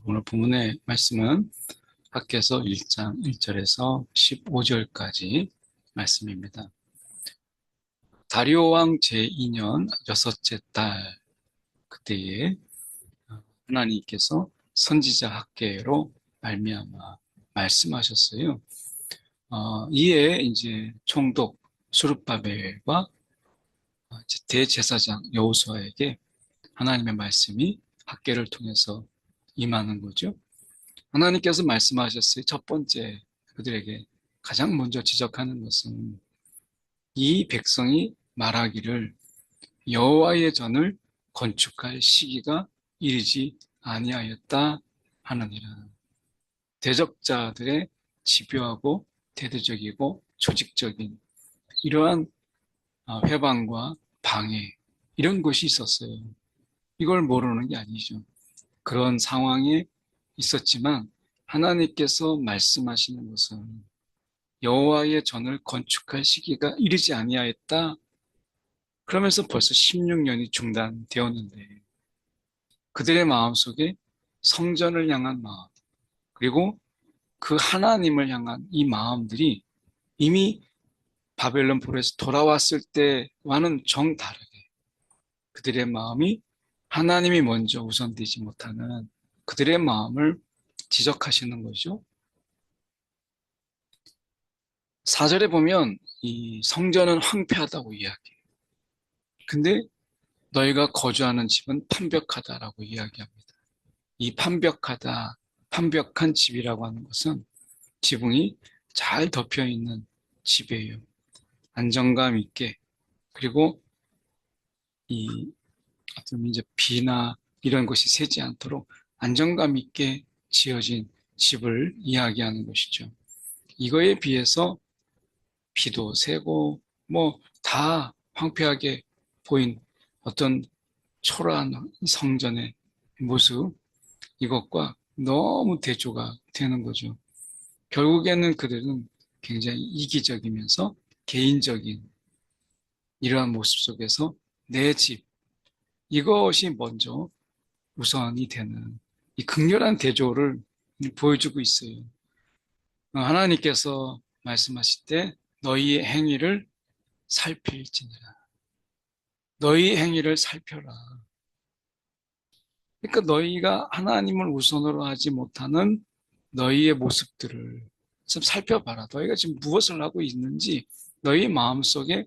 오늘 본문의 말씀은 학개서 1장 1절에서 15절까지 말씀입니다. 다리오 왕 제2년 여섯째 달 그때에 하나님께서 선지자 학개로 말미암아 말씀하셨어요. 이에 이제 총독 수룹바벨과 대제사장 여호수아에게 하나님의 말씀이 학개를 통해서 임하는 거죠. 하나님께서 말씀하셨어요. 첫 번째 그들에게 가장 먼저 지적하는 것은 이 백성이 말하기를 여호와의 전을 건축할 시기가 이르지 아니하였다 하느니라. 대적자들의 집요하고 대대적이고 조직적인 이러한 회방과 방해 이런 것이 있었어요. 이걸 모르는 게 아니죠. 그런 상황에 있었지만 하나님께서 말씀하시는 것은 여호와의 전을 건축할 시기가 이르지 아니하였다. 그러면서 벌써 16년이 중단되었는데 그들의 마음속에 성전을 향한 마음 그리고 그 하나님을 향한 이 마음들이 이미 바벨론 포로에서 돌아왔을 때와는 정다르게 그들의 마음이 하나님이 먼저 우선되지 못하는 그들의 마음을 지적하시는 거죠. 4절에 보면 이 성전은 황폐하다고 이야기해요. 근데 너희가 거주하는 집은 판벽하다라고 이야기합니다. 이 판벽한 집이라고 하는 것은 지붕이 잘 덮여 있는 집이에요. 안정감 있게 그리고 이 어떤 이제 비나 이런 것이 새지 않도록 안정감 있게 지어진 집을 이야기하는 것이죠. 이거에 비해서 비도 새고 뭐 다 황폐하게 보인 어떤 초라한 성전의 모습 이것과 너무 대조가 되는 거죠. 결국에는 그들은 굉장히 이기적이면서 개인적인 이러한 모습 속에서 내 집, 이것이 먼저 우선이 되는 이 극렬한 대조를 보여주고 있어요. 하나님께서 말씀하실 때 너희의 행위를 살필지니라. 너희 행위를 살펴라. 그러니까 너희가 하나님을 우선으로 하지 못하는 너희의 모습들을 좀 살펴봐라. 너희가 지금 무엇을 하고 있는지 너희 마음속에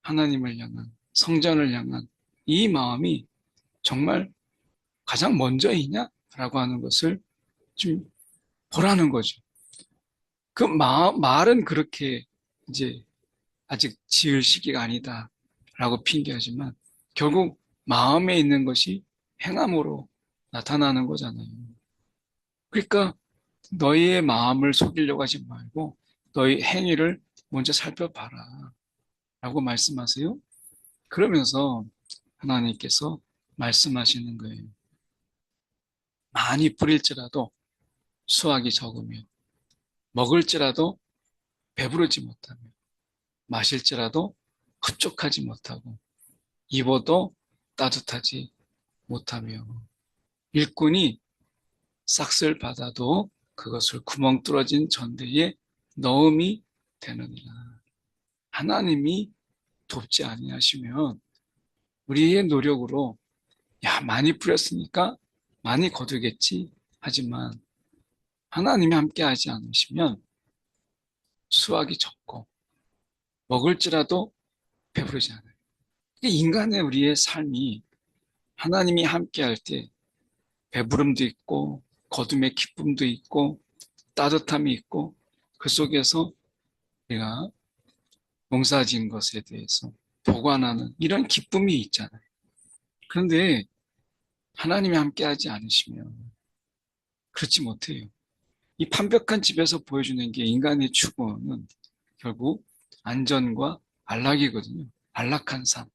하나님을 향한 성전을 향한 이 마음이 정말 가장 먼저이냐라고 하는 것을 좀 보라는 거죠. 그 말은 그렇게 이제 아직 지을 시기가 아니다라고 핑계하지만 결국 마음에 있는 것이 행함으로 나타나는 거잖아요. 그러니까 너희의 마음을 속이려고 하지 말고 너희 행위를 먼저 살펴봐라 라고 말씀하세요. 그러면서 하나님께서 말씀하시는 거예요. 많이 뿌릴지라도 수확이 적으며 먹을지라도 배부르지 못하며 마실지라도 흡족하지 못하고 입어도 따뜻하지 못하며 일꾼이 싹쓸 받아도 그것을 구멍 뚫어진 전대에 넣음이 되느니라. 하나님이 돕지 아니하시면 우리의 노력으로 야 많이 뿌렸으니까 많이 거두겠지 하지만 하나님이 함께하지 않으시면 수확이 적고 먹을지라도 배부르지 않아요. 인간의 우리의 삶이 하나님이 함께할 때 배부름도 있고 거둠의 기쁨도 있고 따뜻함이 있고 그 속에서 우리가 농사진 것에 대해서 보관하는 이런 기쁨이 있잖아요. 그런데 하나님이 함께하지 않으시면 그렇지 못해요. 이 판벽한 집에서 보여주는 게 인간의 추구는 결국 안전과 안락이거든요. 안락한 삶,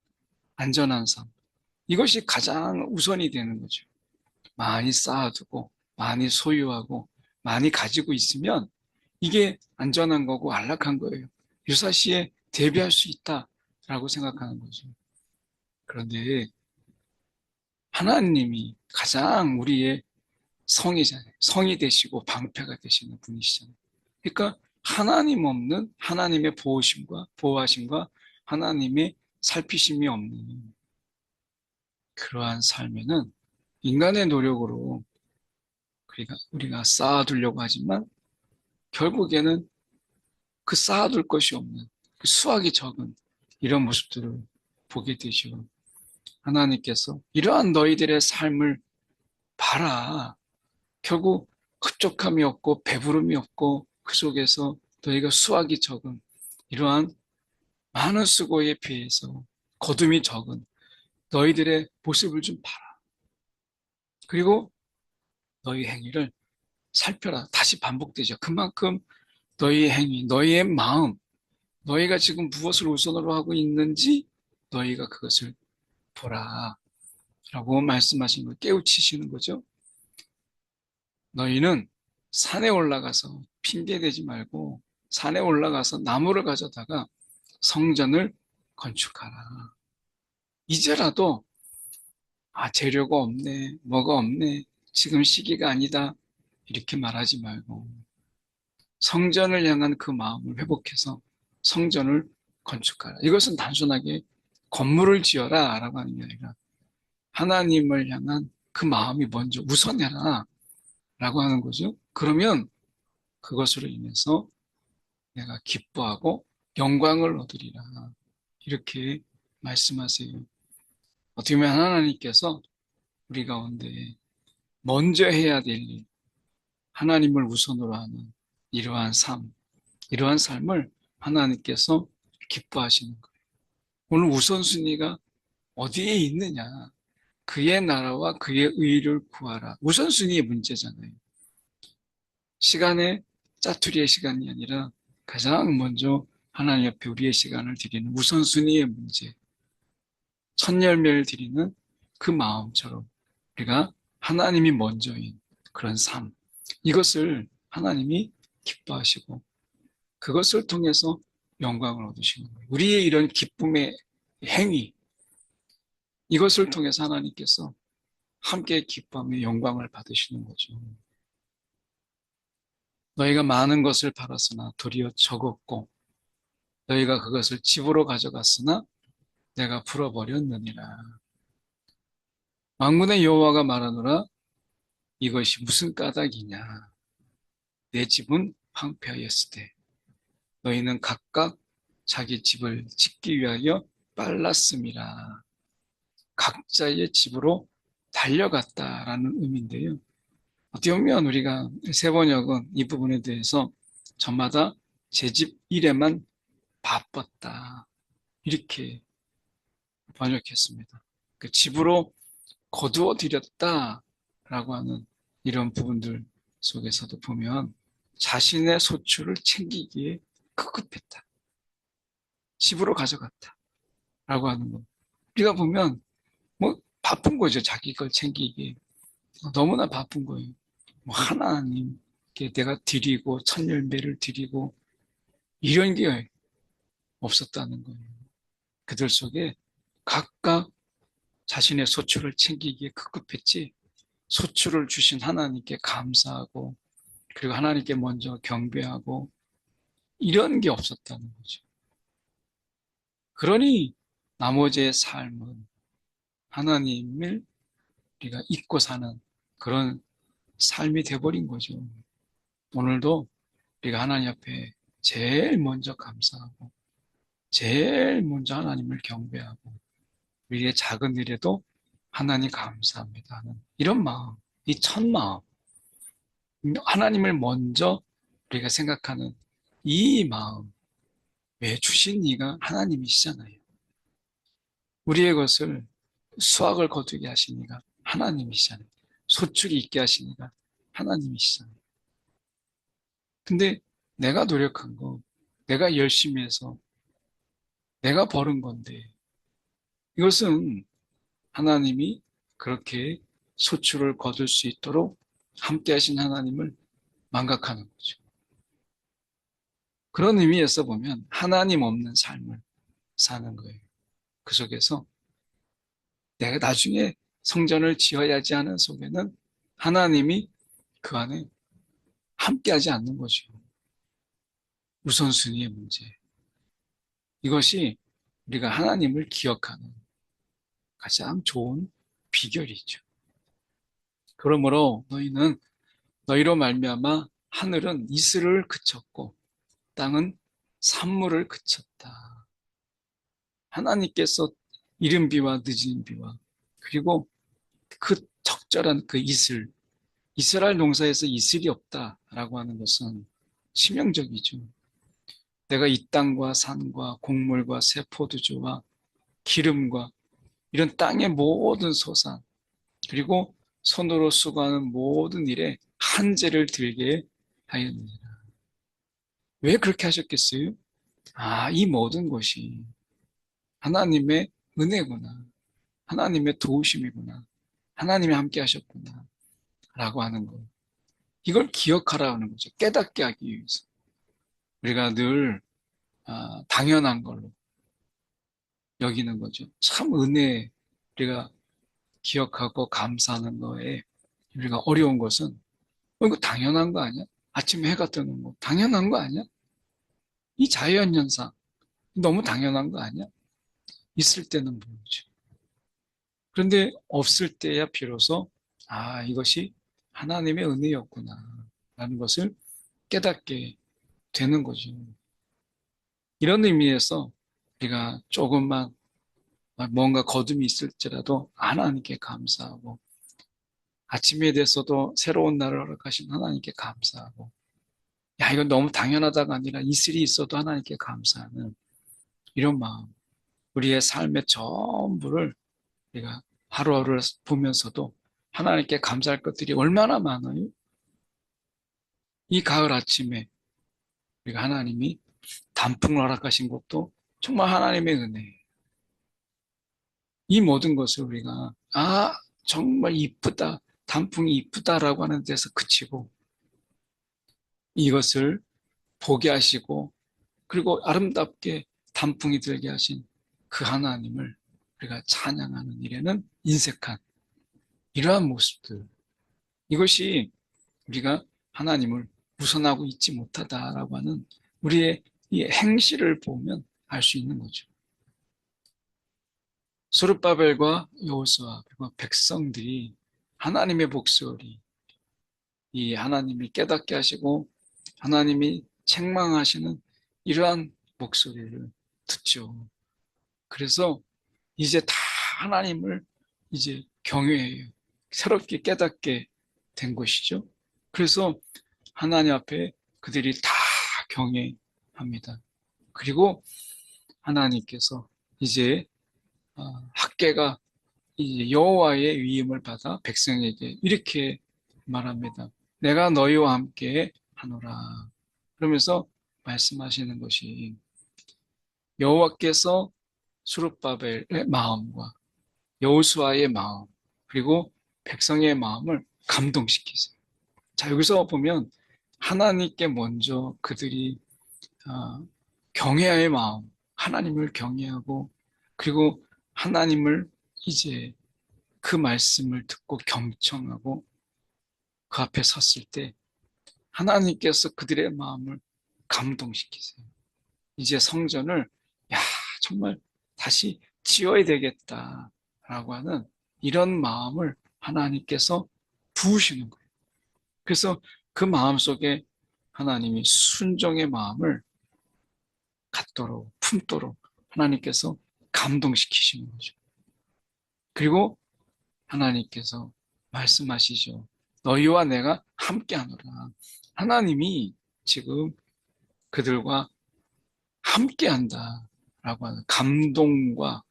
안전한 삶. 이것이 가장 우선이 되는 거죠. 많이 쌓아두고, 많이 소유하고, 많이 가지고 있으면 이게 안전한 거고 안락한 거예요. 유사시에 대비할 수 있다라고 생각하는 거죠. 그런데 하나님이 가장 우리의 성이잖아요. 성이 되시고 방패가 되시는 분이시잖아요. 그러니까 하나님 없는 하나님의 보호심과 보호하심과 하나님의 살피심이 없는 그러한 삶에는 인간의 노력으로 우리가 쌓아두려고 하지만 결국에는 그 쌓아둘 것이 없는 그 수확이 적은 이런 모습들을 보게 되죠. 하나님께서 이러한 너희들의 삶을 봐라. 결국 흡족함이 없고 배부름이 없고 그 속에서 너희가 수확이 적은 이러한 많은 수고에 비해서 거둠이 적은 너희들의 모습을 좀 봐라. 그리고 너희 행위를 살펴라. 다시 반복되죠. 그만큼 너희의 행위, 너희의 마음, 너희가 지금 무엇을 우선으로 하고 있는지 너희가 그것을 보라. 라고 말씀하신 걸 깨우치시는 거죠. 너희는 산에 올라가서 핑계대지 말고 산에 올라가서 나무를 가져다가 성전을 건축하라. 이제라도 재료가 없네, 뭐가 없네, 지금 시기가 아니다 이렇게 말하지 말고 성전을 향한 그 마음을 회복해서 성전을 건축하라. 이것은 단순하게 건물을 지어라 라고 하는 게 아니라 하나님을 향한 그 마음이 먼저 우선해라 라고 하는 거죠. 그러면 그것으로 인해서 내가 기뻐하고 영광을 얻으리라. 이렇게 말씀하세요. 어떻게 보면 하나님께서 우리 가운데 먼저 해야 될 일, 하나님을 우선으로 하는 이러한 삶을 하나님께서 기뻐하시는 거예요. 오늘 우선순위가 어디에 있느냐? 그의 나라와 그의 의를 구하라. 우선순위의 문제잖아요. 시간의 짜투리의 시간이 아니라 가장 먼저 하나님 앞에 우리의 시간을 드리는 우선순위의 문제, 첫 열매를 드리는 그 마음처럼 우리가 하나님이 먼저인 그런 삶, 이것을 하나님이 기뻐하시고 그것을 통해서 영광을 얻으시는 거예요. 우리의 이런 기쁨의 행위, 이것을 통해서 하나님께서 함께 기뻐하며 영광을 받으시는 거죠. 너희가 많은 것을 팔았으나 도리어 적었고 너희가 그것을 집으로 가져갔으나 내가 풀어버렸느니라. 만군의 여호와가 말하노라 이것이 무슨 까닭이냐. 내 집은 황폐하였을 때 너희는 각각 자기 집을 짓기 위하여 빨랐음이라. 각자의 집으로 달려갔다라는 의미인데요. 어떻게 보면 우리가 세번역은 이 부분에 대해서 저마다 제 집 일에만 바빴다. 이렇게 번역했습니다. 그 집으로 거두어 들였다라고 하는 이런 부분들 속에서도 보면 자신의 소출을 챙기기에 급급했다. 집으로 가져갔다. 라고 하는 거. 우리가 보면 뭐 바쁜 거죠. 자기 걸 챙기기에. 너무나 바쁜 거예요. 뭐 하나님께 내가 드리고 첫 열매를 드리고 이런 게 없었다는 거예요. 그들 속에 각각 자신의 소출을 챙기기에 급급했지 소출을 주신 하나님께 감사하고 그리고 하나님께 먼저 경배하고 이런 게 없었다는 거죠. 그러니 나머지의 삶은 하나님을 우리가 잊고 사는 그런 삶이 돼버린 거죠. 오늘도 우리가 하나님 앞에 제일 먼저 감사하고 제일 먼저 하나님을 경배하고 우리의 작은 일에도 하나님 감사합니다 하는 이런 마음, 이 첫 마음, 하나님을 먼저 우리가 생각하는 이 마음, 왜 주신 이가 하나님이시잖아요. 우리의 것을 수확을 거두게 하신 이가 하나님이시잖아요. 소출이 있게 하신 이가 하나님이시잖아요. 근데 내가 노력한 거, 내가 열심히 해서 내가 벌은 건데 이것은 하나님이 그렇게 소출을 거둘 수 있도록 함께 하신 하나님을 망각하는 거죠. 그런 의미에서 보면 하나님 없는 삶을 사는 거예요. 그 속에서 내가 나중에 성전을 지어야지 하는 속에는 하나님이 그 안에 함께하지 않는 거죠. 우선순위의 문제. 이것이 우리가 하나님을 기억하는 가장 좋은 비결이죠. 그러므로 너희는 너희로 말미암아 하늘은 이슬을 그쳤고 땅은 산물을 그쳤다. 하나님께서 이른 비와 늦은 비와 그리고 그 적절한 그 이슬, 이스라엘 농사에서 이슬이 없다라고 하는 것은 치명적이죠. 내가 이 땅과 산과 곡물과 새 포도주와 기름과 이런 땅의 모든 소산 그리고 손으로 수고하는 모든 일에 한재를 들게 하였느니라. 왜 그렇게 하셨겠어요? 이 모든 것이 하나님의 은혜구나. 하나님의 도우심이구나. 하나님이 함께 하셨구나. 라고 하는 거. 이걸 기억하라는 거죠. 깨닫게 하기 위해서. 우리가 늘 당연한 걸로 여기는 거죠. 참 은혜 우리가 기억하고 감사하는 거에 우리가 어려운 것은 이거 당연한 거 아니야? 아침에 해가 뜨는 거 당연한 거 아니야? 이 자연현상 너무 당연한 거 아니야? 있을 때는 모르죠. 그런데 없을 때야 비로소 이것이 하나님의 은혜였구나 라는 것을 깨닫게 되는 거죠. 이런 의미에서 우리가 조금만 뭔가 거둠이 있을지라도 하나님께 감사하고 아침에 대해서도 새로운 날을 허락하신 하나님께 감사하고 이건 너무 당연하다가 아니라 이슬이 있어도 하나님께 감사하는 이런 마음 우리의 삶의 전부를 우리가 하루하루를 보면서도 하나님께 감사할 것들이 얼마나 많아요. 이 가을 아침에 우리가 하나님이 단풍을 허락하신 것도 정말 하나님의 은혜예요. 이 모든 것을 우리가 정말 이쁘다 단풍이 이쁘다라고 하는 데서 그치고 이것을 보게 하시고 그리고 아름답게 단풍이 들게 하신 그 하나님을 우리가 찬양하는 일에는 인색한 이러한 모습들 이것이 우리가 하나님을 우선하고 있지 못하다라고 하는 우리의 이 행실을 보면 알 수 있는 거죠. 스룹바벨과 여호수아 그리고 백성들이 하나님의 목소리 이 하나님이 깨닫게 하시고 하나님이 책망하시는 이러한 목소리를 듣죠. 그래서 이제 다 하나님을 이제 경외해요. 새롭게 깨닫게 된 것이죠. 그래서 하나님 앞에 그들이 다 경외합니다. 그리고 하나님께서 이제 학개가 이제 여호와의 위임을 받아 백성에게 이렇게 말합니다. 내가 너희와 함께 하노라. 그러면서 말씀하시는 것이 여호와께서 스룹바벨의 마음과 여호수아의 마음 그리고 백성의 마음을 감동시키세요. 자 여기서 보면 하나님께 먼저 그들이 경외의 마음, 하나님을 경외하고 그리고 하나님을 이제 그 말씀을 듣고 경청하고 그 앞에 섰을 때 하나님께서 그들의 마음을 감동시키세요. 이제 성전을 야 정말 다시 지어야 되겠다라고 하는 이런 마음을 하나님께서 부으시는 거예요. 그래서 그 마음 속에 하나님이 순종의 마음을 갖도록 품도록 하나님께서 감동시키시는 거죠. 그리고 하나님께서 말씀하시죠. 너희와 내가 함께하노라. 하나님이 지금 그들과 함께한다라고 하는 감동과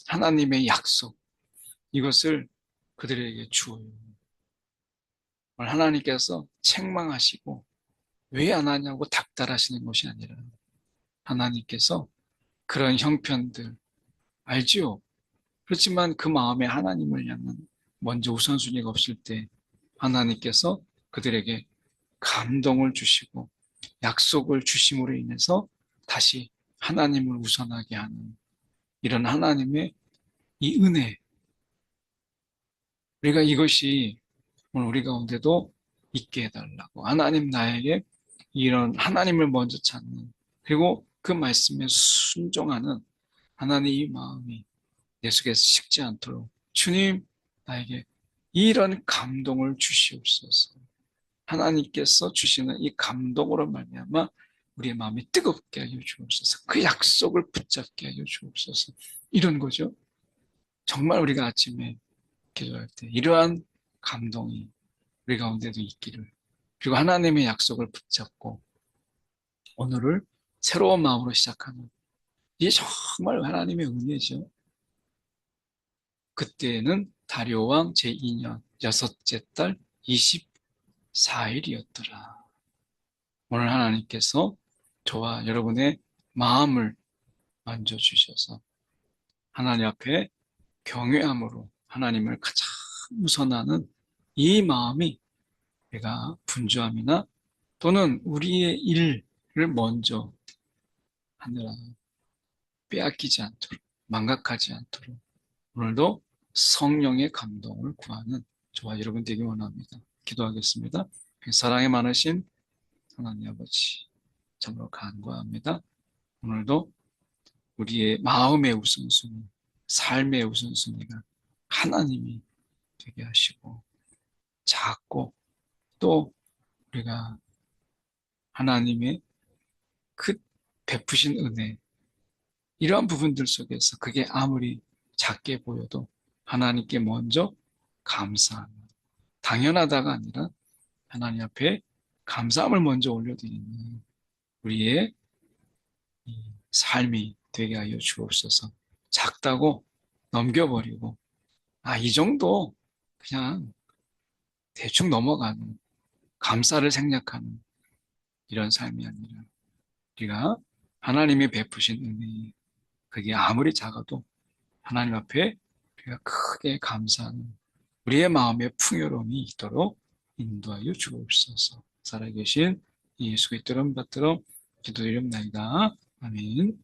하나님의 약속 이것을 그들에게 주어요. 하나님께서 책망하시고 왜 안 하냐고 닥달하시는 것이 아니라 하나님께서 그런 형편들 알지요? 그렇지만 그 마음에 하나님을 향한 먼저 우선순위가 없을 때 하나님께서 그들에게 감동을 주시고 약속을 주심으로 인해서 다시 하나님을 우선하게 하는 이런 하나님의 이 은혜 우리가 이것이 오늘 우리 가운데도 있게 해달라고. 하나님 나에게 이런 하나님을 먼저 찾는, 그리고 그 말씀에 순종하는 하나님의 마음이 내 속에서 식지 않도록 주님 나에게 이런 감동을 주시옵소서. 하나님께서 주시는 이 감동으로 말미암아 우리의 마음이 뜨겁게 하여 주옵소서. 그 약속을 붙잡게 하여 주옵소서. 이런 거죠. 정말 우리가 아침에 기도할 때 이러한 감동이 우리 가운데도 있기를, 그리고 하나님의 약속을 붙잡고 오늘을 새로운 마음으로 시작하는, 이게 정말 하나님의 은혜죠. 그때는 다리오 왕 제2년 여섯째 달 24일이었더라. 오늘 하나님께서 저와 여러분의 마음을 만져주셔서 하나님 앞에 경외함으로 하나님을 가장 우선하는 이 마음이 내가 분주함이나 또는 우리의 일을 먼저 하느라 빼앗기지 않도록, 망각하지 않도록 오늘도 성령의 감동을 구하는 저와 여러분 되기 원합니다. 기도하겠습니다. 사랑이 많으신 하나님 아버지, 참으로 간구합니다. 오늘도 우리의 마음의 우선순위, 삶의 우선순위가 하나님이 되게 하시고, 작고 또 우리가 하나님의 그 베푸신 은혜, 이러한 부분들 속에서 그게 아무리 작게 보여도 하나님께 먼저 감사하는, 당연하다가 아니라 하나님 앞에 감사함을 먼저 올려드리는 우리의 이 삶이 되게 하여 주옵소서. 작다고 넘겨버리고, 이 정도 그냥 대충 넘어가는, 감사를 생략하는 이런 삶이 아니라 우리가 하나님이 베푸신 은혜, 그게 아무리 작아도 하나님 앞에 우리가 크게 감사하는 우리의 마음의 풍요로움이 있도록 인도하여 주옵소서. 살아계신 예수 그리스도 이름 받들어 기도드립니다. 아멘.